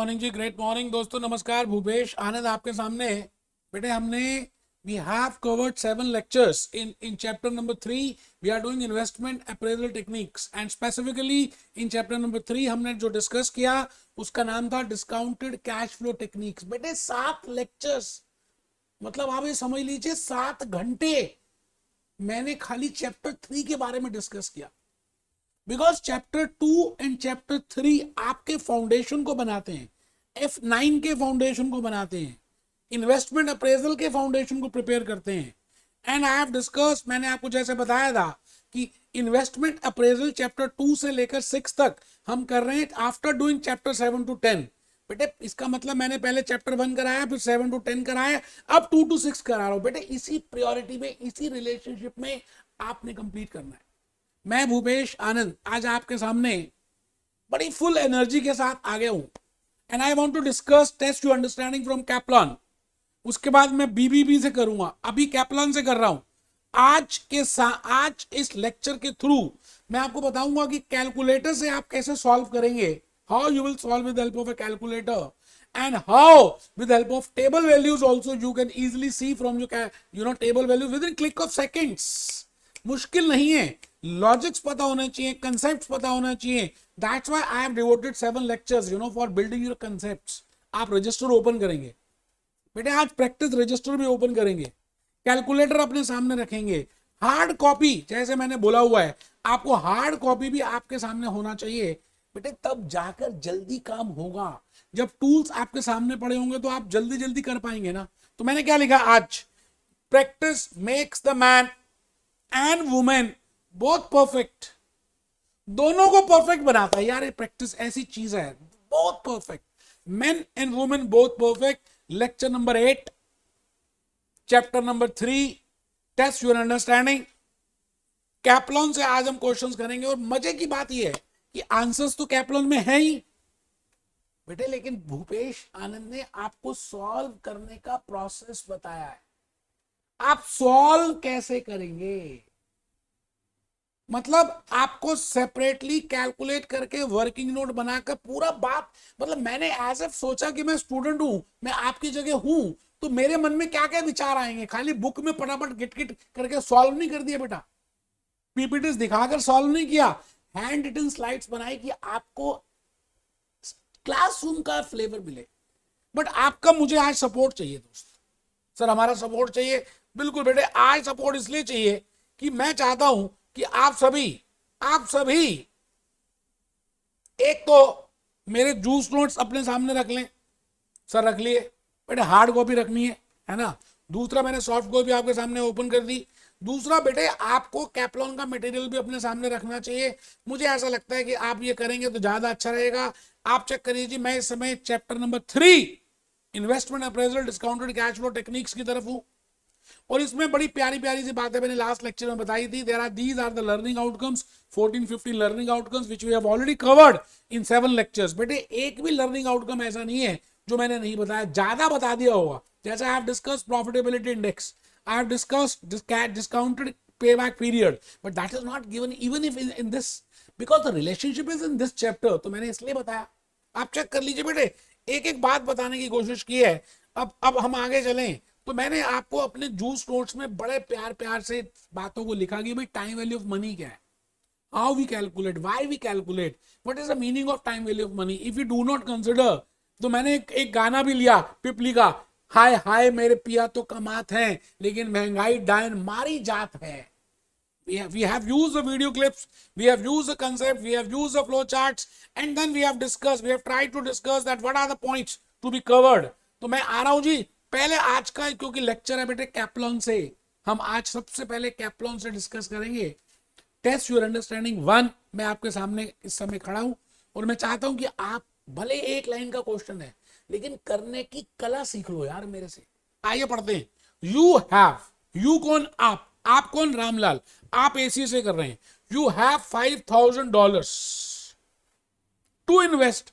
Morning जी, great morning दोस्तों। नमस्कार, भूपेश आनंद आपके सामने है। बेटे हमने we have covered 7 lectures in chapter number 3. We are doing investment appraisal techniques and specifically in chapter number 3 हमने जो डिस्कस किया उसका नाम था डिस्काउंटेड कैश फ्लो टेक्निक्स। बेटे 7 lectures, मतलब आप ये समझ लीजिए 7 घंटे मैंने खाली चैप्टर 3 के बारे में डिस्कस किया। बिकॉज चैप्टर 2 एंड चैप्टर 3 आपके फाउंडेशन को बनाते हैं, F9 के फाउंडेशन को बनाते हैं, इन्वेस्टमेंट अप्रेजल के फाउंडेशन को प्रिपेयर करते हैं। एंड आई हैव डिस्कस, मैंने आपको जैसे बताया था कि इन्वेस्टमेंट अप्रेजल चैप्टर 2 से लेकर 6 तक हम कर रहे हैं आफ्टर डूइंग चैप्टर 7 to 10। बेटे इसका मतलब मैंने पहले चैप्टर 1 कराया, फिर 7 to 10 कराया, अब 2 to 6 करा रहा हूं। बेटे इसी प्रायोरिटी में, इसी रिलेशनशिप में आपने कंप्लीट करना है। मैं भूपेश आनंद आज आपके सामने बड़ी फुल एनर्जी के साथ आ गया हूं and I want to discuss test your understanding from Kaplan. उसके बाद मैं बीबीबी से करूंगा, अभी कैप्लॉन से कर रहा हूं। आज इस लेक्चर के थ्रू मैं आपको बताऊंगा कि कैलकुलेटर से आप कैसे सॉल्व करेंगे, how you will solve with help of a calculator and how with help of table values also you can easily see from your table values within click of seconds। मुश्किल नहीं है, logics पता होना चाहिए, concepts पता होना चाहिए। That's why I have devoted 7 lectures for building your concepts. आप रजिस्टर ओपन करेंगे बेटे, आज प्रैक्टिस रजिस्टर भी ओपन करेंगे, कैलकुलेटर अपने सामने रखेंगे, हार्ड कॉपी जैसे मैंने बोला हुआ है आपको हार्ड कॉपी भी आपके सामने होना चाहिए बेटे, तब जाकर जल्दी काम होगा। जब टूल्स आपके सामने पड़े होंगे तो आप जल्दी जल्दी कर पाएंगे ना। तो मैंने क्या लिखा आज, practice makes the man and women both perfect. दोनों को परफेक्ट बनाता है यार, ये प्रैक्टिस ऐसी चीज है, both perfect, men and women both perfect. Lecture number 8 chapter number 3 test your understanding. Kaplan से आज हम क्वेश्चंस करेंगे और मजे की बात यह है कि आंसर्स तो कैप्लॉन में है ही बेटे, लेकिन भूपेश आनंद ने आपको सॉल्व करने का प्रोसेस बताया है। आप सॉल्व कैसे करेंगे, मतलब आपको सेपरेटली कैलकुलेट करके वर्किंग नोट बनाकर पूरा बात, मतलब मैंने एज एफ सोचा कि मैं स्टूडेंट हूं, मैं आपकी जगह हूं, तो मेरे मन में क्या क्या विचार आएंगे। खाली बुक में फटाफट गिट गिट करके सॉल्व नहीं कर दिया बेटा, पीपीटीज दिखाकर सॉल्व नहीं किया, हैंड रिटन स्लाइड्स बनाई कि आपको क्लासरूम का फ्लेवर मिले। बट आपका मुझे आज सपोर्ट चाहिए दोस्त, सर हमारा सपोर्ट चाहिए। बिल्कुल बेटे, आज सपोर्ट इसलिए चाहिए कि मैं चाहता हूं कि आप सभी एक तो मेरे जूस नोट्स अपने सामने रख लें, सर रख लिए बेटे, हार्ड कॉपी रखनी है ना। दूसरा मैंने सॉफ्ट कॉपी आपके सामने ओपन कर दी। दूसरा बेटे आपको कैप्लॉन का मटेरियल भी अपने सामने रखना चाहिए। मुझे ऐसा लगता है कि आप ये करेंगे तो ज्यादा अच्छा रहेगा। आप चेक करिए, मैं इस समय chapter number 3 investment appraisal discounted cash flow techniques की तरफ हूं और इसमें बड़ी प्यारी प्यारी सी बातें मैंने लास्ट लेक्चर में बताई थी। These are the learning outcomes, 14-15 learning outcomes which we have already covered in 7 lectures। बेटे एक भी लर्निंग आउटकम ऐसा नहीं है जो मैंने नहीं बताया, ज्यादा बता दिया होगा। जैसे I have discussed profitability index, I have discussed discounted payback period, but that is not given even if in this, because the relationship is in this chapter। तो मैंने इसलिए बताया, आप चेक कर लीजिए बेटे, एक एक बात बताने की कोशिश की है। अब हम आगे चलें तो मैंने आपको अपने जूस नोट्स में बड़े प्यार प्यार से बातों को लिखा कि भाई टाइम वैल्यू ऑफ मनी क्या है, how we calculate, why we calculate, what is the meaning of time value of money if you do not consider. तो मैंने एक गाना भी लिया पिपली का, हाय हाय मेरे पिया तो कमात हैं लेकिन महंगाई डायन मारी जात है। We have used the video clips, we have used the concept, we have used the flow charts, and then we have tried to discuss that what are the points to be covered। तो मैं आ रहा हूं जी, पहले आज का क्योंकि lecture है बेटे कैप्लॉन से, हम आज सबसे पहले कैप्लॉन से डिस्कस करेंगे। टेस्ट योर अंडरस्टैंडिंग 1 मैं आपके सामने इस समय खड़ा हूं और मैं चाहता हूं कि आप भले एक लाइन का क्वेश्चन है लेकिन करने की कला सीख लो यार मेरे से। आइए पढ़ते हैं। यू कौन, आप कौन, रामलाल, आप एसी से कर रहे हैं। You have $5,000 to invest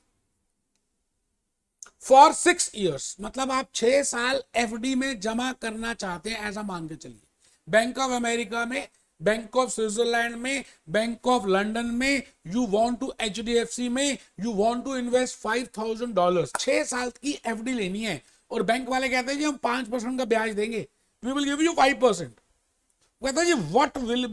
for 6 years, मतलब आप 6 साल एफडी में जमा करना चाहते हैं, ऐसा मान के चलिए। बैंक ऑफ अमेरिका में बैंक ऑफ स्विट्जरलैंड में, बैंक ऑफ लंदन में, यू वांट टू HDFC में, यू वांट टू इन्वेस्ट $5,000, 6 साल की एफडी लेनी है, और बैंक वाले कहते हैं जी हम 5% का ब्याज देंगे, वी विल गिव यू 5%। कहता है जी what will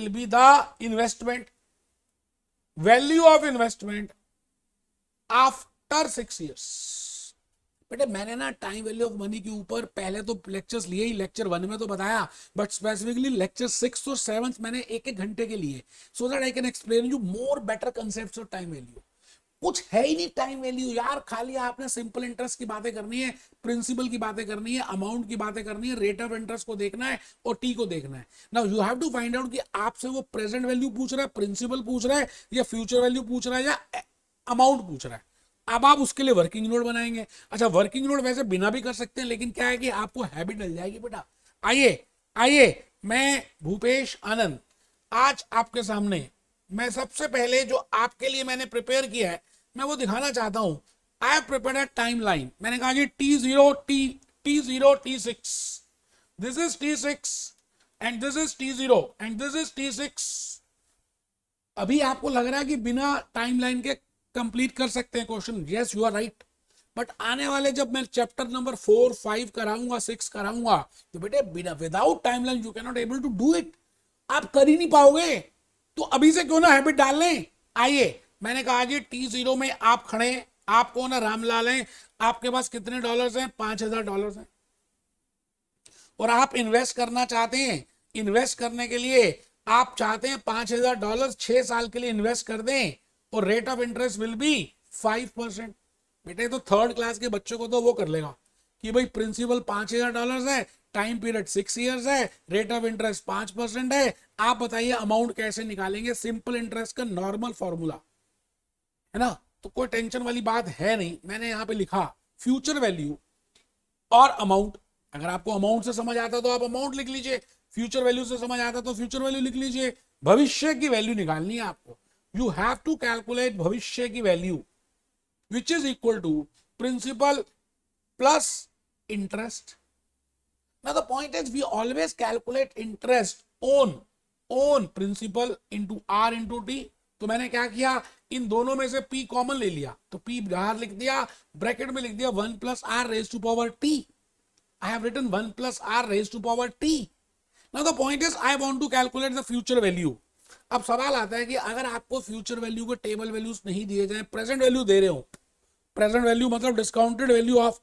be the investment value of investment after 6 years। बेटे मैंने ना टाइम वैल्यू ऑफ मनी के ऊपर पहले तो लेक्चर्स लिए ही, लेक्चर 1 में तो बताया, बट स्पेसिफिकली लेक्चर 6 और 7 मैंने एक एक घंटे के लिए, so that I can explain you more better concepts of time value. कुछ है ही नहीं टाइम वैल्यू यार, खाली आपने सिंपल इंटरेस्ट की बातें करनी है, प्रिंसिपल की बातें करनी है, अमाउंट की बातें करनी है, रेट ऑफ इंटरेस्ट को देखना है और टी को देखना है। Now you have to find out कि आपसे वो प्रेजेंट वैल्यू पूछ रहा है, प्रिंसिपल पूछ रहा है, या फ्यूचर वैल्यू पूछ रहा है, या अमाउंट पूछ रहा है। अब आप उसके लिए वर्किंग नोट बनाएंगे। अच्छा वर्किंग नोट वैसे बिना भी कर सकते हैं, लेकिन क्या है कि आपको हैबिट डल जाएगी बेटा। आइए मैं भूपेश आनंद आज आपके सामने, मैं सबसे पहले जो आपके लिए मैंने प्रिपेयर किया है मैं वो दिखाना चाहता हूं। I have prepared a time line. मैंने कहा जी T0 T6, this is T6 and this is T0 and this is T6। अभी आपको लग रहा है कि बिना टाइम लाइन के कंप्लीट कर सकते हैं question, yes you are right, but आने वाले जब मैं चैप्टर नंबर 4, 5 कराऊंगा, 6 कराऊंगा, तो बेटे बिना without timeline you can not able to do it. आप कर ही नहीं पाओगे, तो अभी से क्यों ना हैबिट डाल लें। आइए मैंने कहा जी T0 में आप खड़े, आपको ना रामलाल हैं, आपके पास कितने डॉलर्स हैं? $5,000 हैं, और आप इन्वेस्ट करना चाहते हैं। इन्वेस्ट करने के लिए आप चाहते हैं $5,000 6 साल के लिए इन्वेस्ट कर दें, और rate of interest will be 5%। बेटे तो 3rd क्लास के बच्चों को तो वो कर लेगा कि भाई प्रिंसिपल $5,000 है, टाइम पीरियड 6 years है, रेट ऑफ इंटरेस्ट 5% है। आप बताइए अमाउंट कैसे निकालेंगे? सिंपल इंटरेस्ट का नॉर्मल फॉर्मूला है ना, तो कोई टेंशन वाली बात है नहीं। मैंने यहाँ पे लिखा फ्यूचर वैल्यू और अमाउंट। अगर आपको अमाउंट से समझ आता तो आप अमाउंट लिख लीजिए, फ्यूचर वैल्यू से समझ आता तो फ्यूचर वैल्यू लिख लीजिए। भविष्य की वैल्यू निकालनी है आपको। यू हैव टू कैलकुलेट भविष्य की value which is equal to principal plus interest. Now the point is we always calculate interest on principal into R into T। तो मैंने क्या किया, इन दोनों में से P कॉमन ले लिया, तो P बाहर लिख दिया, ब्रैकेट में लिख दिया 1 plus R raised to power T। I have written 1 plus R raised to power T। Now the point is I want to calculate the future value। अब सवाल आता है कि अगर आपको फ्यूचर वैल्यू को टेबल वैल्यूज नहीं दिए जाए, प्रेजेंट वैल्यू दे रहे हो, प्रेजेंट वैल्यू मतलब डिस्काउंटेड वैल्यू ऑफ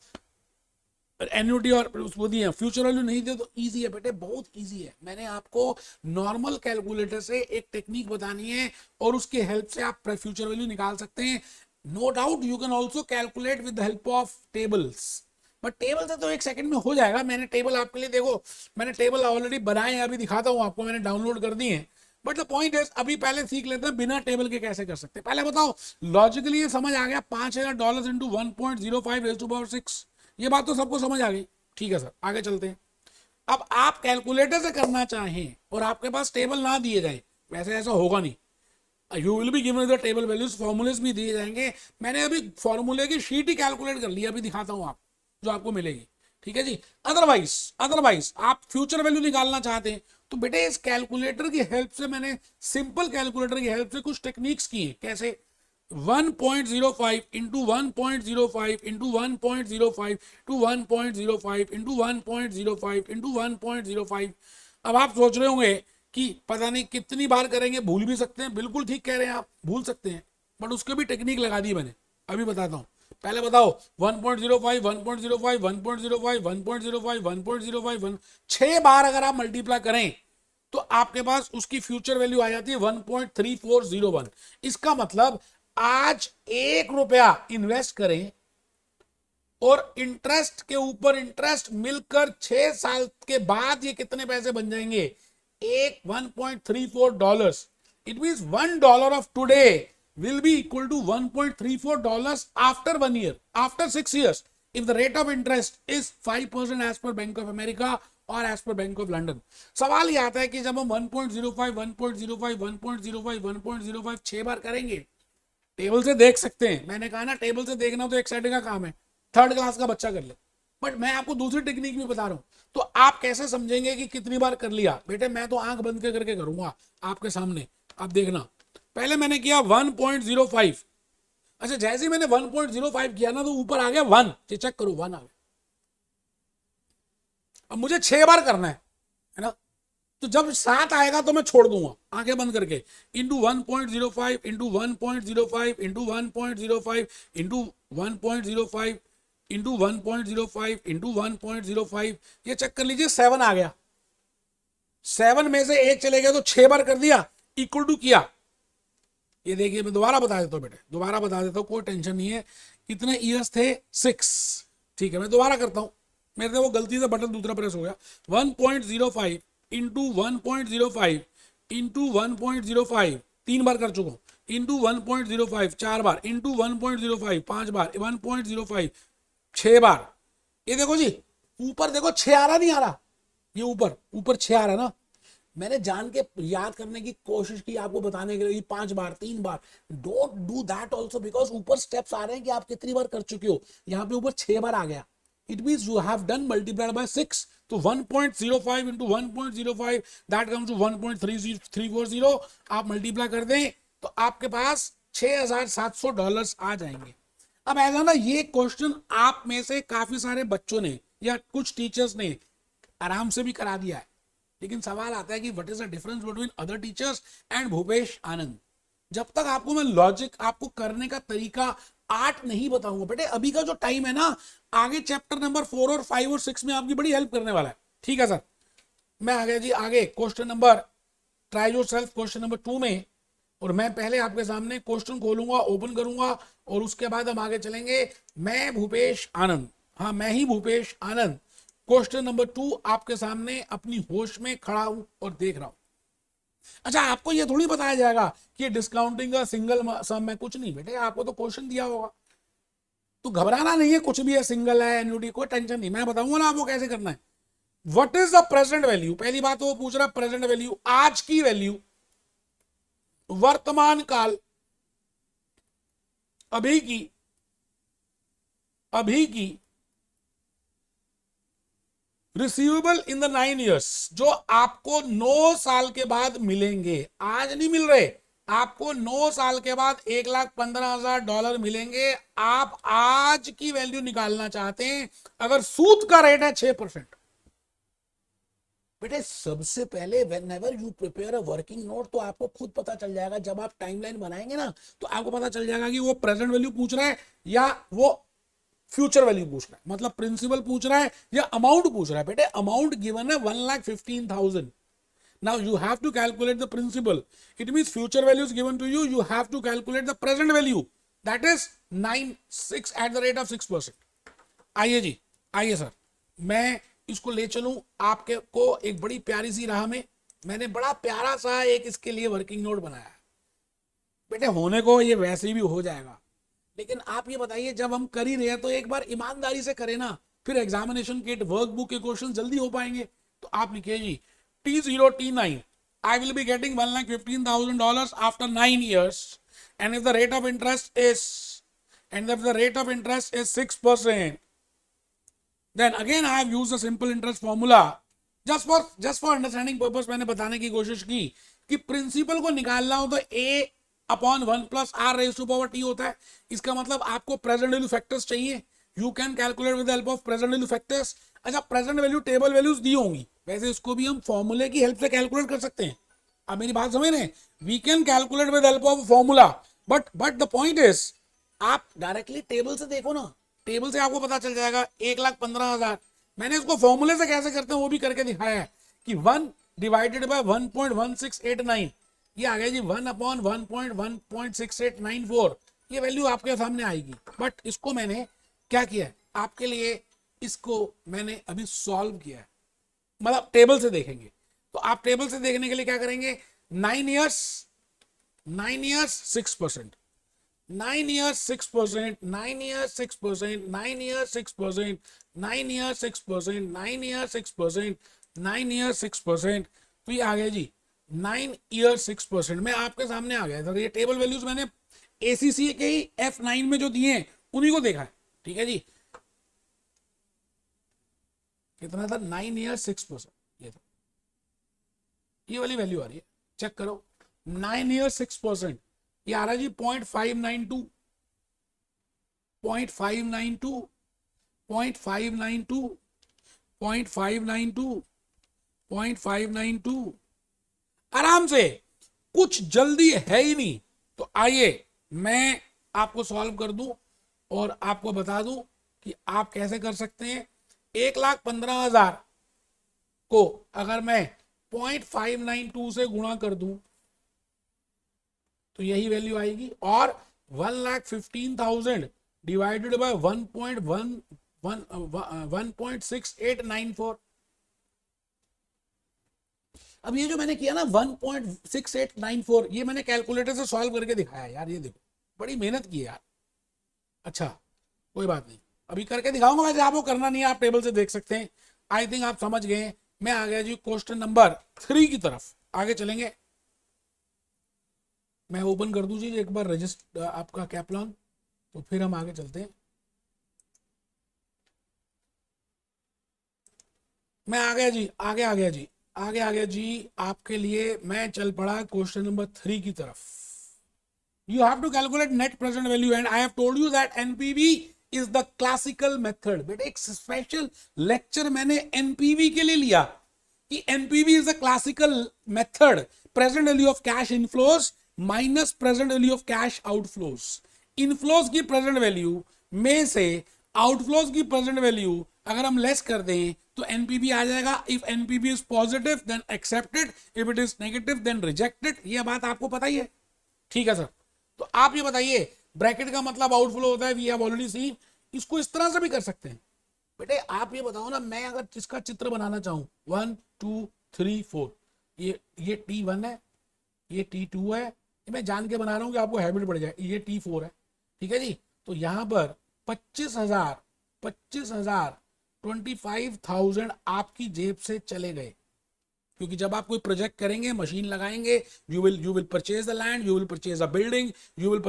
एन्युटी और उसको दिए, फ्यूचर वैल्यू नहीं दे, तो इजी है बेटे, बहुत इजी है। मैंने आपको नॉर्मल कैलकुलेटर से एक टेक्निक बतानी है और उसकी हेल्प से आप फ्यूचर वैल्यू निकाल सकते हैं। No doubt you can also calculate with the help of tables, but table से तो 1 सेकंड में हो जाएगा। मैंने टेबल आपके लिए, देखो मैंने टेबल ऑलरेडी बनाए हैं, अभी दिखाता हूँ आपको, मैंने डाउनलोड कर दिए हैं। बट द पॉइंट इज अभी पहले सीख लेते हैं बिना टेबल के कैसे कर सकते हैं। पहले बताओ लॉजिकली ये समझ आ गया, $5,000 इंटू 1.05 raised to power 6, ये बात तो सबको समझ आ गई। ठीक है सर, आगे चलते हैं। अब आप कैलकुलेटर से करना चाहें और आपके पास टेबल ना दिए जाए, वैसे ऐसा होगा नहीं, you will be given the table values, formulas भी दिए जाएंगे। मैंने अभी फॉर्मूले की शीट ही कैलकुलेट कर ली, अभी दिखाता हूं आप जो आपको मिलेगी। ठीक है जी। अदरवाइज आप फ्यूचर वैल्यू निकालना चाहते हैं तो बेटे इस कैलकुलेटर की हेल्प से, मैंने सिंपल कैलकुलेटर की हेल्प से कुछ टेक्निक्स की है। कैसे? 1.05 into 1.05 into 1.05 to 1.05 into 1.05 into 1.05। अब आप सोच रहे होंगे कि पता नहीं कितनी बार करेंगे, भूल भी सकते हैं। बिल्कुल ठीक कह रहे हैं आप, भूल सकते हैं, बट उसके भी टेक्निक लगा दी मैंने, अभी बताता हूँ। पहले बताओ 1.05 1.05 1.05 1.05 1.05 6 बार अगर आप मल्टीप्लाई करें तो आपके पास उसकी फ्यूचर वैल्यू आ जाती है 1.3401। इसका मतलब आज ₹1 इन्वेस्ट करें और इंटरेस्ट के ऊपर इंटरेस्ट मिलकर 6 साल के बाद ये कितने पैसे बन जाएंगे? 1.34 it means $1 of today will be equal to $1.34 after 1 year, after 6 years, if the rate of interest is 5% as per Bank of America और as per Bank of London। सवाल ये आता है कि जब हम 1.05 1.05 1.05 1.05 6 बार करेंगे, टेबल से देख सकते हैं। मैंने कहा ना टेबल से देखना तो एक्साइटिंग का काम है, थर्ड क्लास का बच्चा कर ले, बट मैं आपको दूसरी टेक्निक भी बता रहा हूं। तो आप कैसे समझेंगे कि कितनी बार कर लिया? बेटे मैं तो आंख बंद करके करूंगा आपके सामने, आप देखना। पहले मैंने किया 1.05, अच्छा जैसे ही मैंने 1.05 किया ना तो ऊपर आ गया 1, चेक करो 1 आ गया। अब मुझे 6 बार करना है ना, तो जब 7 आएगा तो मैं छोड़ दूंगा आंखें बंद करके, into 1.05 into 1.05 into 1.05 into 1.05 into 1.05 into 1.05, ये चेक कर लीजिए 7 आ गया। 7 में से 1 चले गया तो 6 बार कर दिया, इक्वल टू किया। ये देखिए मैं दोबारा बता देता हूं बेटे, दोबारा बता देता हूं, कोई टेंशन नहीं है। कितने ईयर्स थे? 6, ठीक है मैं दोबारा करता हूं, मेरे से वो गलती से बटन दूसरा प्रेस हो गया। 1.05 इंटू 1.05 इंटू 1.05, 3 बार कर चुका हूं, इंटू 1.05 4 बार, इंटू 1.05 5 बार, 1.05 6 बार। ये देखो जी ऊपर देखो 6 आ रहा नहीं आ रहा, ये ऊपर ऊपर 6 आ रहा ना। मैंने जान के याद करने की कोशिश की आपको बताने के लिए 5 बार 3 बार। Don't do that also, because ऊपर स्टेप्स आ रहे हैं कि आप कितनी बार कर चुके हो। यहाँ पे ऊपर 6 बार आ गया, it means you have done multiplied by 6। तो 1.05 इंटू 1.05 दैट कम्स टू 1.340। आप मल्टीप्लाई कर दें तो आपके पास $6,700 आ जाएंगे। अब ऐसा ना, ये क्वेश्चन आप में से काफी सारे बच्चों ने या कुछ टीचर्स ने आराम से भी करा दिया है, लेकिन सवाल आता है कि what is the difference between other teachers and Bhupesh Anand. जब तक आपको मैं लॉजिक, आपको करने का तरीका, आर्ट नहीं बताऊंगा बेटे, अभी का जो टाइम है ना, आगे चैप्टर नंबर 4 और 5 और 6 में आपकी बड़ी हेल्प करने वाला है। ठीक है सर, मैं आ गया जी आगे question number, try yourself question number 2 में। और मैं पहले आपके सामने क्वेश्चन खोलूंगा, ओपन करूंगा, और उसके बाद हम आगे चलेंगे। मैं भूपेश आनंद, हाँ मैं ही भूपेश आनंद, क्वेश्चन नंबर 2 आपके सामने अपनी होश में खड़ा हूं और देख रहा हूं। अच्छा आपको ये थोड़ी बताया जाएगा कि डिस्काउंटिंग का सिंगल सम में कुछ नहीं बेटे, आपको तो क्वेश्चन दिया होगा, तो घबराना नहीं है, कुछ भी है, सिंगल है एन्युटी, कोई टेंशन नहीं, मैं बताऊंगा ना आपको कैसे करना है। What is the present value, पहली बात तो वो पूछ रहा है प्रेजेंट वैल्यू, आज की वैल्यू, वर्तमान काल, अभी की रिसीवेबल इन द 9 ईयर्स, जो आपको 9 साल के बाद मिलेंगे, आज नहीं मिल रहे, आपको 9 साल के बाद $1,15,000 मिलेंगे। आप आज की वैल्यू निकालना चाहते हैं, अगर सूद का रेट है 6%। बेटे सबसे पहले whenever you prepare a working note, तो आपको खुद पता चल जाएगा, जब आप टाइमलाइन बनाएंगे ना तो आपको पता चल जाएगा कि वो प्रेजेंट वैल्यू पूछ रहा है या वो फ्यूचर वैल्यू पूछ रहा है, मतलब प्रिंसिपल पूछ रहा है या अमाउंट पूछ रहा है। बेटे अमाउंट गिवन है 1,15,000। now you have to calculate the principal, it means future value is given to you, you have to calculate the present value, that is 96 at the rate of 6%। आइए जी, आइए sir, मैं इसको ले चलूं आपके को एक बड़ी प्यारी सी राह में। मैंने बड़ा प्यारा सा एक इसके लिए वर्किंग नोट बनाया है। बेटे होने को ये वैसे भी हो जाएगा, लेकिन आप ये बताइए जब हम कर ही रहे हैं तो एक बार ईमानदारी से करें ना, फिर एग्जामिनेशन किट वर्कबुक के क्वेश्चन जल्दी हो पाएंगे। तो आप लिखिए जी T0 T9, I will be getting $1,15,000 after 9 years, and if the rate of interest is 6%, then again I have used a simple interest formula just for understanding purpose। मैंने बताने की कोशिश की कि प्रिंसिपल को निकालना हो तो A/1 + R⁻T होता है। इसका मतलब आपको प्रेजेंट वैल्यू फैक्टर्स चाहिए, you can calculate with the help of present value factors. अच्छा प्रेजेंट वैल्यू टेबल वैल्यूज दी होंगी, वैसे इसको भी हम फॉर्मूले की हेल्प से कैलकुलेट कर सकते हैं। अब मेरी बात समझ रहे हैं, we can calculate with help of formula, but the point is आप डायरेक्टली टेबल से देखो ना, टेबल से आपको पता चल जाएगा 1,15,000। मैंने इसको फॉर्मूले से कैसे करते हैं वो भी करके दिखाया है कि 1 डिवाइडेड बाय 1.1689, ये आ गया जी 1/1.1.6894, ये वैल्यू आपके सामने आएगी। बट इसको मैंने क्या किया है आपके लिए, इसको मैंने अभी सॉल्व किया है, मतलब टेबल से देखेंगे। तो आप टेबल से देखने के लिए क्या करेंगे, 9 years 6%, 9 years 6%, 9 years 6%, 9 years 6%, 9 years 6%, 9 years 6%, 9 years 6%, तो ये आ गया जी 9 years 6% में आपके सामने आ गया। ये टेबल वैल्यूज मैंने ACC के ही F9 में जो दिए हैं उन्हीं को देखा है, ठीक है जी। कितना था 9 ईयर 6%, ये था, ये वाली वैल्यू आ रही है, चेक करो 9 ईयर 6%, ये आ रहा है जी 0.592, 0.592, 0.592, 0.592, 0.592, आराम से, कुछ जल्दी है ही नहीं। तो आइए मैं आपको सॉल्व कर दूं और आपको बता दूं कि आप कैसे कर सकते हैं। 1,15,000 को अगर मैं 0.592 से गुणा कर दूं तो यही वैल्यू आएगी, और 1,15,000 डिवाइडेड बाय 1.6894। अब ये जो मैंने किया ना 1.6894, ये मैंने कैलकुलेटर से सॉल्व करके दिखाया यार, ये देखो बड़ी मेहनत की यार। अच्छा कोई बात नहीं, अभी करके दिखाऊंगा, वैसे आपको करना नहीं है, आप टेबल से देख सकते हैं। आई थिंक आप समझ गए। मैं आ गया जी क्वेश्चन नंबर 3 की तरफ, आगे चलेंगे। मैं ओपन कर दूं जी एक बार रजिस्टर आपका कैप्लॉन, तो फिर हम आगे चलते हैं। मैं आ गया जी, आगे आ गया जी, आगे आ गया जी, आपके लिए मैं चल पड़ा क्वेश्चन नंबर 3 की तरफ। You have to calculate net present value and I have told you that NPV is the classical method। बेटे एक स्पेशल लेक्चर मैंने NPV के लिए लिया कि NPV is the classical method, present value of cash inflows minus present value of cash outflows। Inflows की present value में से आउटफ्लोज की प्रेजेंट वैल्यू अगर हम लेस कर दें तो एनपीवी आ जाएगा। If NPV is positive then accepted, if it is negative then rejected. ये बात आपको पता ही है, ठीक है सर। तो आप ये बताइए, ब्रैकेट का मतलब आउटफ्लो होता है, वी हैव ऑलरेडी सीन। इसको इस तरह से भी कर सकते हैं। बेटे आप ये बताओ ना, मैं अगर इसका चित्र बनाना चाहूं 1 2 3 4, ये T1 है, ये T2 है, ये मैं जान के बना रहा हूं कि आपको हैबिट पड़ जाए, ये T4 है, ठीक है जी। तो यहां पर 25,000 25,000 आपकी जेब से चले गए, क्योंकि जब आप कोई प्रोजेक्ट करेंगे, मशीन लगाएंगे, you will purchase the land, you will purchase a building, you will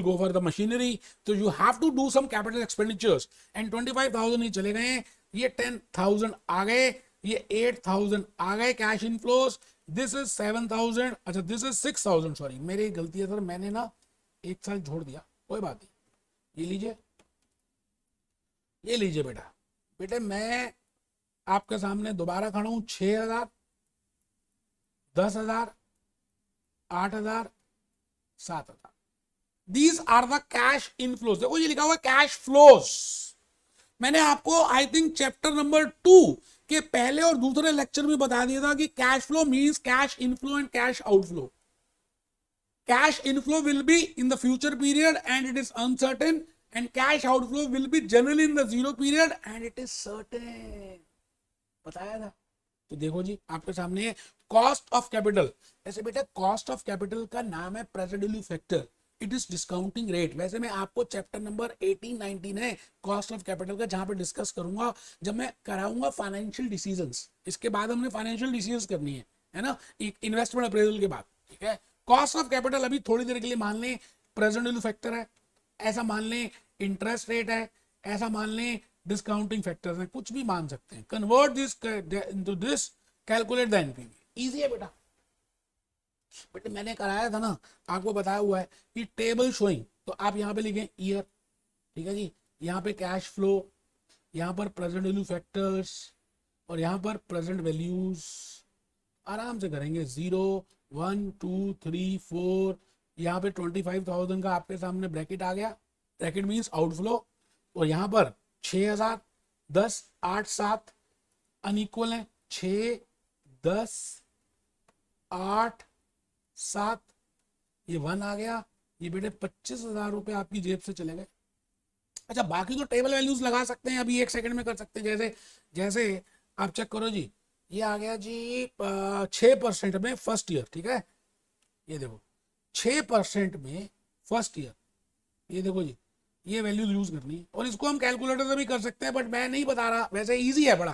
go for the machinery, तो you have to do some capital expenditures, and 25,000 ही चले गए, ये 10,000 आ गए, ये 8,000 आ गए कैश इनफ्लोज, दिस इज 7,000, अच्छा दिस इज 6,000, सॉरी मेरी गलती है सर, मैंने ना एक साल छोड़ दिया, कोई बात नहीं। ये लीजिए, ये लीजिए बेटा, बेटे मैं आपके सामने दोबारा खड़ा हूं। 6,000, 10,000, 8,000, 7,000, these are the cash inflows. देखो ये लिखा हुआ कैश फ्लोज। मैंने आपको आई थिंक चैप्टर नंबर 2 के पहले और दूसरे लेक्चर में बता दिया था कि cash flow means cash inflow and cash outflow. Cash inflow will be in the future period and it is uncertain, and cash outflow will be generally in the zero period and it is certain, बताया था। तो देखो जी आपके सामने cost of capital. ऐसे बेटा cost of capital का नाम है present value factor, it is discounting rate. वैसे मैं आपको चैप्टर नंबर 18-19 है कॉस्ट ऑफ कैपिटल का, जहां पे डिस्कस करूंगा जब मैं कराऊंगा फाइनेंशियल डिसीजंस। इसके बाद हमने फाइनेंशियल डिसीजंस करनी है ना, इन्वेस्टमेंट अप्रेजल के बाद, ठीक है। कॉस्ट ऑफ कैपिटल अभी थोड़ी देर के लिए मान लें प्रेजेंट वैल्यू फैक्टर है, ऐसा मान लें इंटरेस्ट रेट है, ऐसा मान लें डिस्काउंटिंग फैक्टर्स हैं, कुछ भी मान सकते हैं। Convert this into this, calculate the NPV, easy है बेटा। बेटे मैंने कराया था ना, आपको बताया हुआ है कि टेबल शोइंग, तो आप यहाँ पे लिखें ईयर, ठीक है जी, यहाँ पे कैश फ्लो, यहाँ पर प्रेजेंट वैल्यू फैक्टर्स, और यहाँ पर प्रेजेंट वैल्यूज। आराम से करेंगे 0 1 2 3 4, यहाँ पे 25,000 का आपके सामने ब्रैकेट आ गया, ब्रैकेट मीन्स आउटफ्लो, और यहाँ पर 6,000, 10 8 7 अनइक्वल है, 6 10 8 7, ये 1 आ गया, ये बेटे 25,000 रुपए आपकी जेब से चले गए। अच्छा बाकी तो टेबल वैल्यूज लगा सकते हैं, अभी 1 सेकंड में कर सकते हैं। जैसे जैसे आप चेक करो जी, ये आ गया जी 6% में फर्स्ट ईयर, ठीक है, ये देखो 6% में फर्स्ट ईयर, ये देखो जी, ये वैल्यू यूज करनी है, और इसको हम कैलकुलेटर से भी कर सकते हैं, बट मैं नहीं बता रहा, वैसे इजी है बड़ा।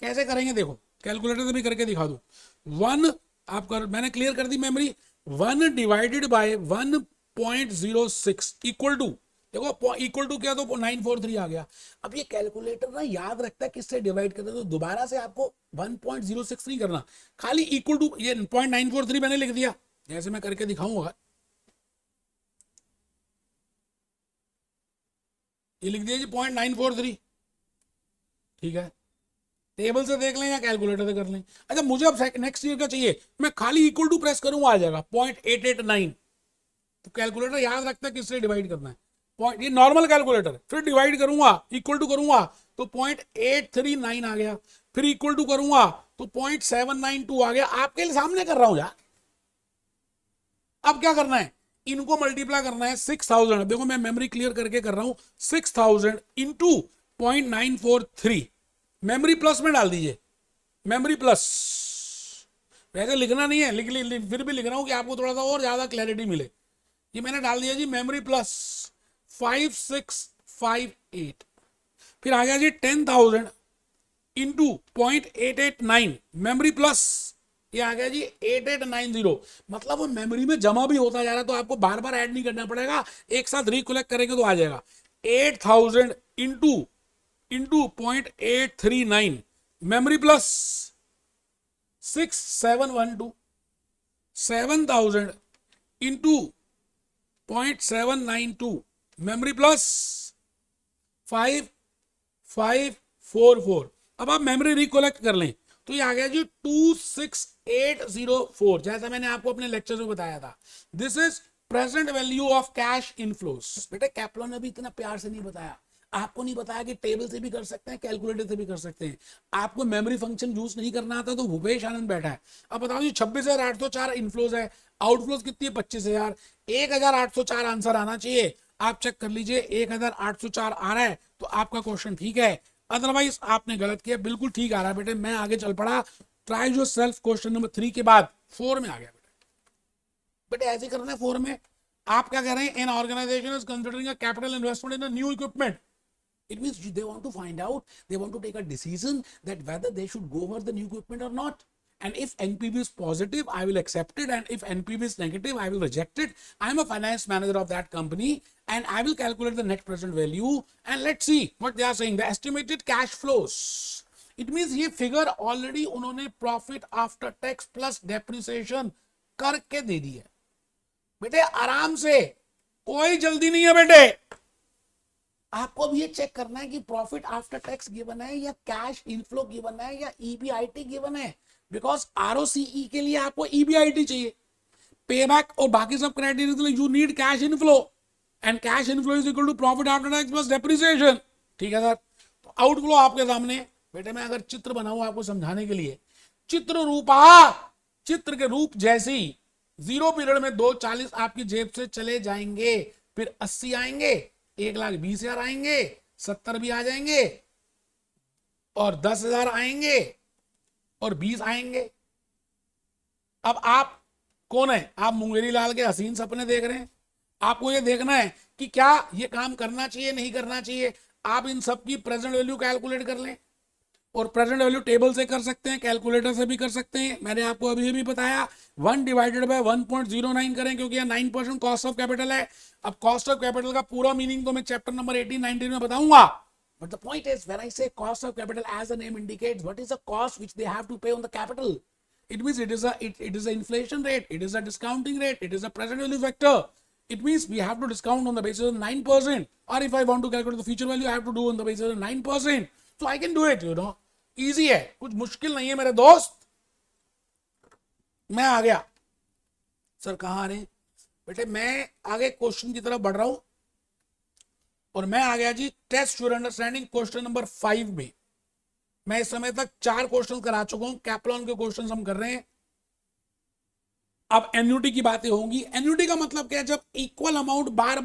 कैसे करेंगे देखो, कैलकुलेटर से भी करके दिखा दो। 1 आप कर, मैंने क्लियर कर दी memory, 1 divided by 1.06 equal to देखो इक्वल टू क्या, तो 943 आ गया। अब ये कैलकुलेटर ना याद रखता है किससे डिवाइड करते हैं, तो दोबारा से आपको 1.06 नहीं करना, खाली इक्वल टू ये 0.943 मैंने लिख दिया, जैसे मैं करके दिखाऊंगा, ये लिख दिया जी 0.943, ठीक है। टेबल से देख लें या कैलकुलेटर से कर लें। अच्छा मुझे अब नेक्स्ट ईयर का चाहिए, मैं खाली इक्वल टू प्रेस करूंगा आ जाएगा 0.889, तो कैलकुलेटर याद रखता है किससे डिवाइड करना है, पॉइंट, ये नॉर्मल कैलकुलेटर, फिर डिवाइड करूंगा इक्वल टू करूंगा तो 0.839 आ गया, फिर इक्वल टू करूंगा तो 0.792 आ गया। आपके सामने कर रहा हूं यार। अब क्या करना है, इनको मल्टीप्लाई करना है 6000, देखो मैं मेमोरी क्लियर करके कर रहा हूं, 6000 इंटू 0.943, मेमोरी प्लस में डाल दीजिए, मेमोरी प्लस, वैसे लिखना नहीं है, फिर भी लिख रहा हूं कि आपको थोड़ा सा और ज्यादा क्लैरिटी मिले। ये मैंने डाल दिया जी मेमोरी प्लस 5658, फिर आ गया जी 10,000 इंटू 0.889, मेमोरी प्लस, ये आ गया जी 8890, मतलब वो मेमोरी में जमा भी होता जा रहा है, तो आपको बार बार ऐड नहीं करना पड़ेगा, एक साथ रिकलेक्ट करेंगे तो आ जाएगा 8000 into into 0.839, memory plus 6712, 7000 into 0.792, memory plus 5544। अब आप मेमोरी रिकलेक्ट कर लें तो ये आ गया जी 26804, जैसा मैंने आपको अपने लेक्चर में बताया था। This is present value of cash inflows. बेटे कैप्लॉन ने भी इतना प्यार से नहीं बताया, आपको नहीं बताया कि टेबल से भी कर सकते हैं, कैलकुलेटर से भी कर सकते हैं। आपको मेमोरी फंक्शन यूज नहीं करना आता तो भूपेश आनंद बैठा है। अब बताओ जी 26,804 इनफ्लोज है, आउटफ्लोज कितनी है 25,000, 1,804 आंसर आना चाहिए। आप चेक कर लीजिए 1,804 आ रहा है तो आपका क्वेश्चन ठीक है, अदरवाइज आपने गलत किया। बिल्कुल ठीक आ रहा है बेटे, मैं आगे चल पड़ा। Try your self question number 3 के बाद 4 में आ गया बेटे ऐसे करना है 4 में। आप क्या कह रहे हैं, an organisation is considering a capital investment in a new equipment. It means they want to find out, they want to take a decision that whether they should go over the new equipment or not. And if NPV is positive, I will accept it. And if NPV is negative, I will reject it. I'm a finance manager of that company and I will calculate the net present value. And let's see what they are saying. The estimated cash flows. It means ये figure already उन्होंने profit after tax plus depreciation करके दे दी है। बेटे आराम से, कोई जल्दी नहीं है बेटे। आपको अब ये चेक करना है कि प्रॉफिट आफ्टर टैक्स गिवन है या कैश इनफ्लो गिवन है या ईबीआईटी गिवन है, बिकॉज आरओसीई के लिए आपको ईबीआईटी चाहिए, पे बैक और बाकी सब क्राइटेरिया के लिए you need cash inflow, and cash inflow is equal to profit after tax plus depreciation. ठीक है सर, तो आउटफ्लो आपके सामने। बेटे मैं अगर चित्र बनाऊं आपको समझाने के लिए, चित्र रूपा, चित्र के रूप जैसी, 0 पीरियड में 240 आपकी जेब से चले जाएंगे, फिर 80 आएंगे, 1,20,000 आएंगे, 70 भी आ जाएंगे, और 10,000 आएंगे, और 20 आएंगे। अब आप कौन है, आप मुंगेरी लाल के हसीन सपने देख रहे हैं। आपको ये देखना है कि क्या ये काम करना चाहिए नहीं करना चाहिए। आप इन सब की प्रेजेंट वैल्यू कैलकुलेट कर लें, और प्रेजेंट वैल्यू टेबल से कर सकते हैं, कैलकुलेटर से भी कर सकते हैं। मैंने आपको अभी भी बताया 1 डिवाइडेड बाय 1.09 करें, क्योंकि यह 9% कॉस्ट ऑफ कैपिटल है। अब कॉस्ट ऑफ कैपिटल का पूरा मीनिंग तो मैं चैप्टर नंबर 18-19 में बताऊंगा, but the point is when I say cost of capital, as the name indicates, what is the cost which they have to pay on the capital. It means it is a inflation rate, it is a discounting rate, it is a present value factor. It means we have to discount on the basis of 9%, or if I want to calculate the future value, I have to do on the basis of 9%. So I can do it, you know. Easy है, कुछ मुश्किल नहीं है मेरे दोस्त। मैं आ गया सर, कहाँ आ रहे बेटे, मैं आगे क्वेश्चन की तरफ बढ़ रहा हूं, और मैं आ गया जी test your understanding question number 5 में। मैं इस समय तक 4 क्वेश्चन करा चुका हूं, कैप्लॉन के क्वेश्चन हम कर रहे हैं। अब एन्युटी की बातें होंगी। एन्युटी का मतलब क्या है, जब इक्वल अमाउंट बार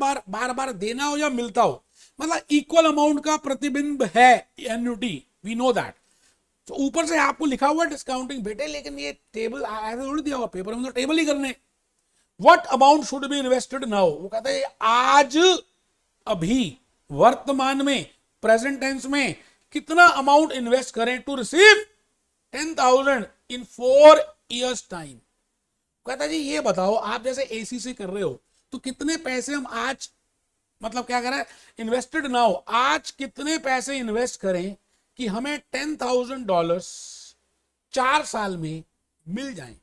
बार देना हो या मिलता हो, मतलब इक्वल अमाउंट का प्रतिबिंब है एन्युटी, वी नो दैट। तो ऊपर से आपको लिखा हुआ डिस्काउंटिंग बेटे, लेकिन ये टेबल ऐसे थोड़ी दिया हुआ, पेपर में तो टेबल ही करने। What amount should be invested now, वो कहते हैं आज, अभी, वर्तमान में, प्रेजेंट टेंस में कितना अमाउंट इन्वेस्ट करें to receive 10,000 in 4 years time. कहता जी ये बताओ, आप जैसे एसी से कर रहे हो तो कितने पैसे हम आज मतलब क्या करें, इन्वेस्टेड नाउ, आज कितने पैसे इन्वेस्ट करें कि हमें $10,000 4 साल में मिल जाए।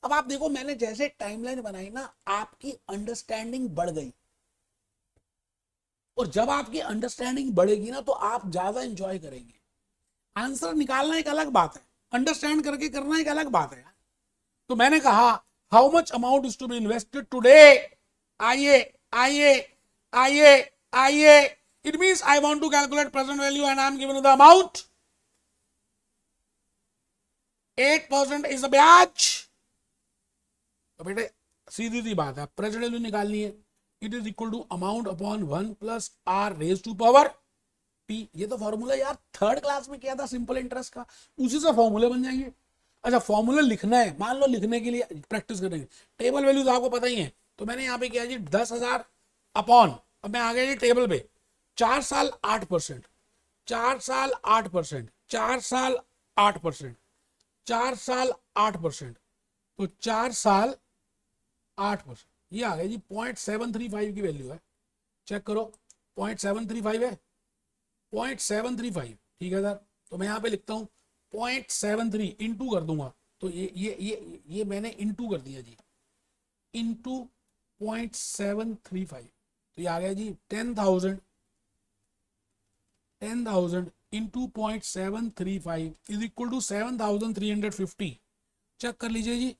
अब आप देखो, मैंने जैसे टाइमलाइन बनाई ना, आपकी अंडरस्टैंडिंग बढ़ गई, और जब आपकी अंडरस्टैंडिंग बढ़ेगी ना तो आप ज्यादा इंजॉय करेंगे। आंसर निकालना एक अलग बात है, अंडरस्टैंड करके करना एक अलग बात है। तो मैंने कहा how much amount is to be invested today, आइए आइए आइए आइए, it means I want to calculate present value and I am given the amount 8% is the ब्याज। तो बेटे सीधी सी बात है, प्रेजेंट वैल्यू निकालनी है, it is equal to amount upon 1 plus R raise to power T. ये तो फॉर्मूला यार थर्ड क्लास में किया था सिंपल इंटरेस्ट का, उसी से फॉर्मूले बन जाएंगे। अच्छा फॉर्मूला लिखना है, मान लो लिखने के लिए प्रैक्टिस करेंगे, टेबल वैल्यूज आपको पता ही है, तो मैंने यहाँ पे किया जी 10,000 अपॉन, अब मैं आ गया जी टेबल पे, 4 साल 8%, 4 साल 8%, 4 साल 8%, 4 साल 8%, तो 4 साल 8%, ये आ गया जी 0.735 की वैल्यू है, चेक करो 0.735 है, 0.735, ठीक है सर। तो मैं यहाँ पे लिखता हूँ 0.73 इंटू कर दूंगा, तो ये मैंने इंटू कर दिया जी, इंटू 0.735, तो ये आ गया जी 10,000 into 0.735 is equal to 7,350। Check कर लीजिए जी,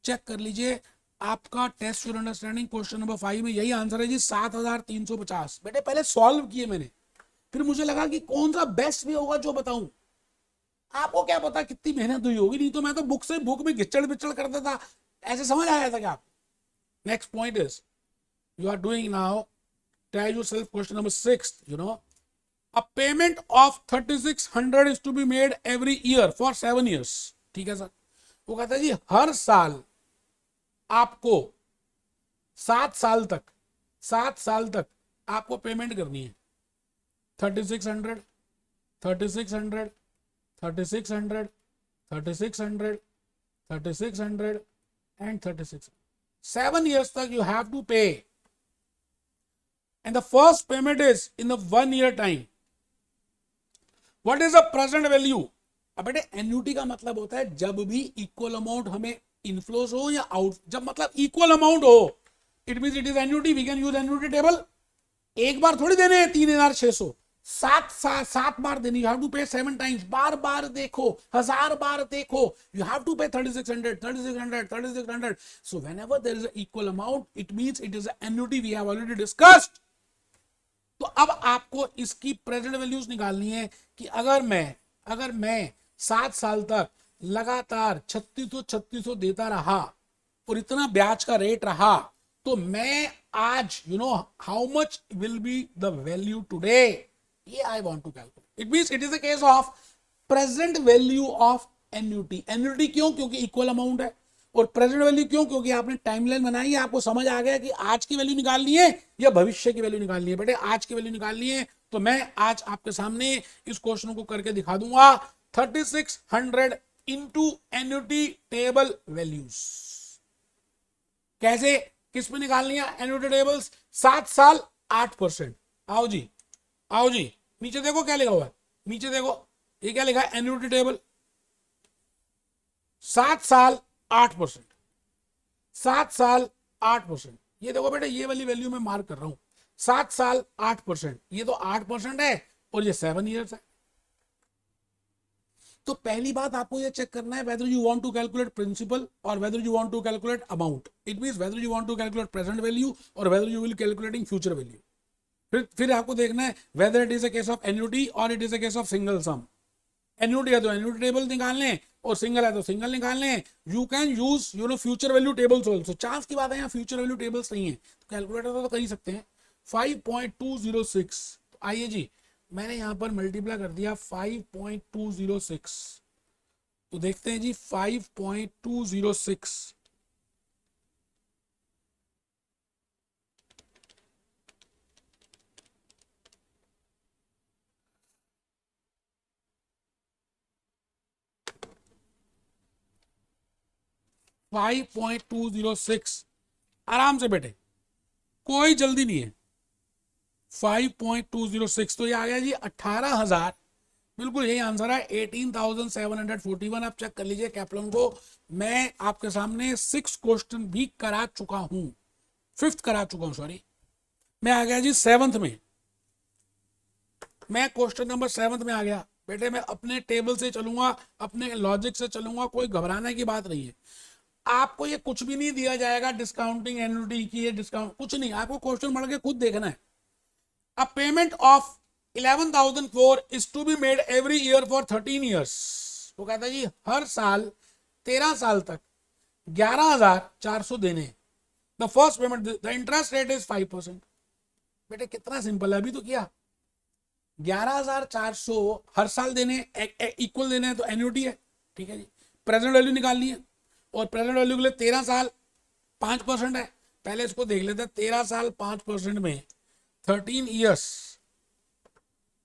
चेक कर लीजिए, आपका test for understanding question number 5 में यही आंसर है जी 7,350। बेटे पहले सॉल्व किए मैंने, फिर मुझे लगा कि कौन सा बेस्ट भी होगा जो बताऊं, आपको क्या पता कितनी मेहनत हुई होगी, नहीं तो मैं तो बुक में घिचड़ बिचड़ करता था, ऐसे समझ आया था क्या आप। Next point is you are doing now, try yourself question number 6, a payment of 3,600 is to be made every year for 7 years। ठीक है सर, वो कहता है जी हर साल आपको 7 साल तक आपको पेमेंट करनी है 3,600, 3,600, 3,600, 3,600, 3,600 and 36, 7 years तक you have to pay, and the first payment is in the 1 year time। What is the present value? अब बेटे एन्युटी का मतलब होता है जब भी इक्वल अमाउंट हमें इनफ्लोस हो या आउट, जब मतलब इक्वल अमाउंट हो, it means it is annuity, we can use annuity table. एक बार थोड़ी देने हैं 3,600, 7 बार देने, यू हैव टू पे 7 टाइम्स, बार बार देखो, 1,000 बार देखो, यू हैव टू पे 3,600, 3,600, 3,600। So whenever there is equal amount it means it is annuity, we have already discussed. तो अब आपको इसकी प्रेजेंट वैल्यूज निकालनी है कि अगर मैं 7 साल तक लगातार 3600 देता रहा और इतना ब्याज का रेट रहा, तो मैं आज how much will be the value today, ये I want to calculate. It means it is a case of present value of annuity. Annuity क्यों? क्योंकि इक्वल अमाउंट है। और प्रेजेंट वैल्यू क्यों? क्योंकि आपने टाइमलाइन बनाई है, आपको समझ आ गया कि आज की वैल्यू निकालनी है या भविष्य की वैल्यू निकालनी है। बेटे आज की वैल्यू निकालनी है, तो मैं आज आपके सामने इस क्वेश्चन को करके दिखा दूंगा। 3,600 इंटू एन्युटी टेबल वैल्यूज, कैसे किस पे निकालनी है एन्युटी टेबल्स? 7 साल 8%। आओ जी, आओ जी, नीचे देखो क्या लिखा हुआ है, नीचे देखो ये क्या लिखा है, एन्युटी टेबल 7 साल 8%, 7 साल 8%। ये देखो बेटे, ये वाली वैल्यू मैं मार्क कर रहा हूं, 7 साल 8%, ये तो 8% है और ये 7 ईयर्स है। तो पहली बात आपको ये चेक करना है whether you want to calculate principal और whether you want to calculate amount. It means whether you want to calculate present value और whether you will calculating future value. फिर आपको देखना है whether it is a case of annuity और it is a case of single sum. Annuity है तो annuity table निकाल लें और सिंगल है तो सिंगल निकाल लें। You can use future value tables also. Chance की बात है यहाँ फ्यूचर वैल्यू टेबल्स नहीं है तो कैलकुलेटर तो कर ही सकते हैं। 5.206, तो आइए जी, मैंने यहां पर मल्टीप्लाई कर दिया 5.206, तो देखते हैं जी 5.206 5.206। आराम से बेटे, कोई जल्दी नहीं है, 5.206, तो ये आ गया जी 18,000। बिल्कुल यही आंसर है, 18,741। आप चेक कर लीजिए कैप्लॉन को। मैं आपके सामने 6 क्वेश्चन भी करा चुका हूं, 5th करा चुका हूं, सॉरी। मैं आ गया जी 7th में, मैं क्वेश्चन नंबर 7th में आ गया। बेटे मैं अपने टेबल से चलूंगा, अपने लॉजिक से चलूंगा, कोई घबराने की बात नहीं है। आपको ये कुछ भी नहीं दिया जाएगा डिस्काउंटिंग एन्युटी की, ये डिस्काउंट कुछ नहीं, आपको क्वेश्चन पढ़ के खुद देखना है। A payment of 11,004 is to be made every year for 13 years. वो कहता है जी हर साल 13 साल तक 11,400 देने। The first payment, the interest rate is 5%। बेटे कितना सिंपल है, अभी तो किया। 11,400 हर साल देने, इक्वल देने हैं तो एन्युटी है, ठीक है जी। प्रेजेंट वैल्यू निकालनी है, और प्रेजेंट वैल्यू के लिए 13 साल 5% है। पहले इसको देख लेते हैं, 13 साल 5% में 13 ईयर्स,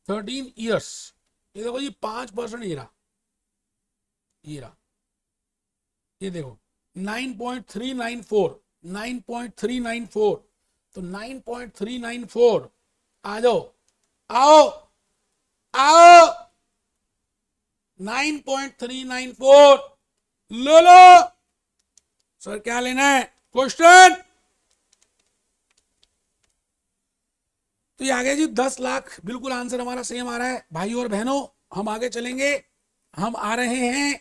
13 ईयर्स, ये देखो जी 5%, ये रहा, ये रहा, ये देखो 9.394, 9.394, तो 9.394, आ जाओ, आओ आओ, 9.394 लो लो। सर क्या लेना है क्वेश्चन? तो ये आ गया जी 10 लाख। बिल्कुल आंसर हमारा सेम आ रहा है। भाई और बहनों हम आगे चलेंगे, हम आ रहे हैं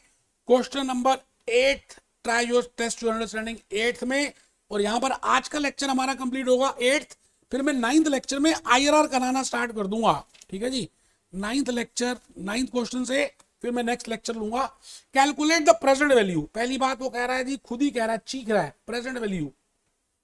question number 8, try your test your understanding 8th में। और यहां पर आज का लेक्चर हमारा कंप्लीट होगा 8th, फिर मैं 9th लेक्चर में IRR कराना स्टार्ट कर दूंगा, ठीक है जी। 9th लेक्चर, 9th क्वेश्चन से फिर मैं नेक्स्ट लेक्चर लूंगा। कैलकुलेट द प्रेजेंट वैल्यू, पहली बात वो कह रहा है जी, खुद ही कह रहा है, चीख रहा है, प्रेजेंट वैल्यू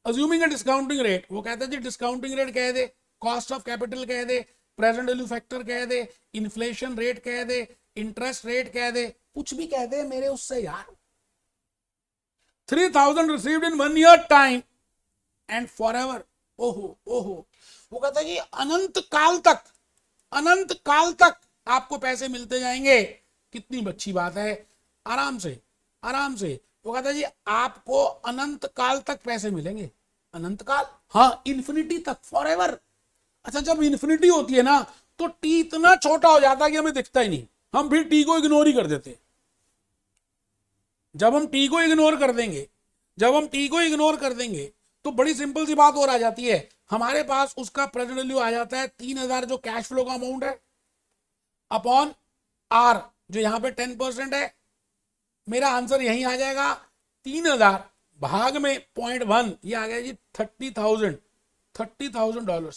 अज्यूमिंग अ डिस्काउंटिंग रेट। वो कहता है जी डिस्काउंटिंग रेट कह दे, कॉस्ट ऑफ कैपिटल कह दे, प्रेजेंट वैल्यू फैक्टर कह दे, इन्फ्लेशन रेट कह दे, इंटरेस्ट रेट कह दे, कुछ भी कह दे मेरे उससे यार। 3,000 received in 1 year time and for ever. ओहो ओहो, वो कहता है कि अनंत काल तक, अनंत काल तक आपको पैसे मिलते जाएंगे। कितनी अच्छी बात है, आराम से आराम से। वो कहता है जी आपको अनंत काल तक पैसे मिलेंगे। अनंत काल, हाँ, इन्फिनिटी तक, फॉर एवर। अच्छा जब इन्फिनिटी होती है ना, तो टी इतना छोटा हो जाता है कि हमें दिखता ही नहीं, हम फिर टी को इग्नोर ही कर देते। जब हम टी को इग्नोर कर देंगे, जब हम टी को इग्नोर कर देंगे, तो बड़ी सिंपल सी बात और आ जाती है, हमारे पास उसका प्रेजेंट वैल्यू आ जाता है 3,000 जो कैश फ्लो का अमाउंट है, अपॉन आर जो यहां पे 10% है। मेरा आंसर यही आ जाएगा, 3,000 भाग में 0.1, ये आ गया जी 30,000, $30,000।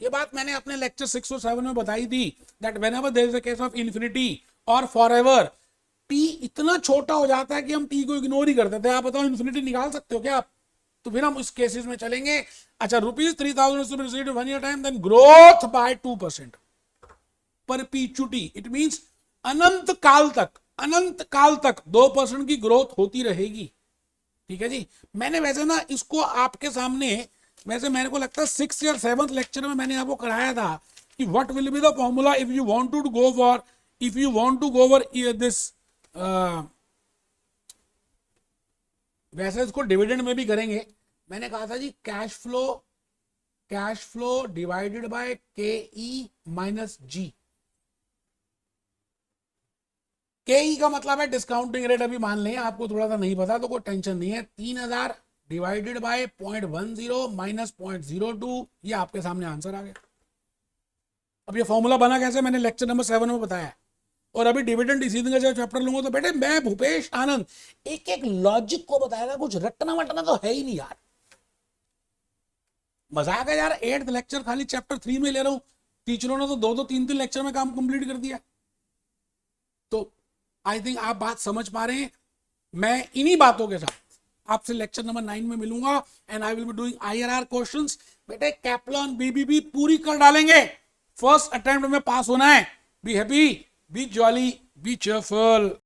ये बात मैंने अपने लेक्चर 6 और 7 में बताई थी, that whenever there is a case of infinity और फॉरएवर, टी इतना छोटा हो जाता है कि हम टी को इग्नोर ही कर देते हैं। आप बताओ इन्फिनिटी निकाल सकते हो क्या आप? तो फिर हम उस केसेस में चलेंगे। अच्छा, ₹3,000 1 year time, then growth by 2%, perpetuity, it means अनंत काल तक, अनंत काल तक 2% की ग्रोथ होती रहेगी, ठीक है जी। मैंने वैसे ना इसको आपके सामने, वैसे मेरे को लगता है 6th या 7th लेक्चर में मैंने आपको कराया था कि what will be the formula if you want to go for, if you want to go for this, वैसे इसको डिविडेंड में भी करेंगे। मैंने कहा था जी cash flow divided by KE minus G। KE का मतलब है डिस्काउंटिंग रेट। अभी मान लें आपको थोड़ा सा नहीं पता तो कोई टेंशन नहीं है, 3,000 डिवाइडेड बाय 0.10 माइनस 0.02, ये आपके सामने आंसर आ गया। अब ये फॉर्मूला बना कैसे, मैंने लेक्चर नंबर 7 में बताया। और अभी डिविडेंड डिसीजन का जब चैप्टर लूंगा तो बेटे मैं भूपेश आनंद एक एक लॉजिक को बताएगा, कुछ रटना वटना तो है ही नहीं यार। मजाक है यार, 8th लेक्चर खाली चैप्टर 3 में ले रहा हूं, टीचरों ने तो 2-2 3-3 लेक्चर में काम कंप्लीट कर दिया। तो आई थिंक आप बात समझ पा रहे हैं। मैं इन्हीं बातों के साथ आपसे लेक्चर नंबर 9 में मिलूंगा and I will be doing IRR questions. बेटे कैप्लॉन BBB पूरी कर डालेंगे, फर्स्ट अटेम्प्ट में पास होना है। Be happy, B jolly, B cheerful.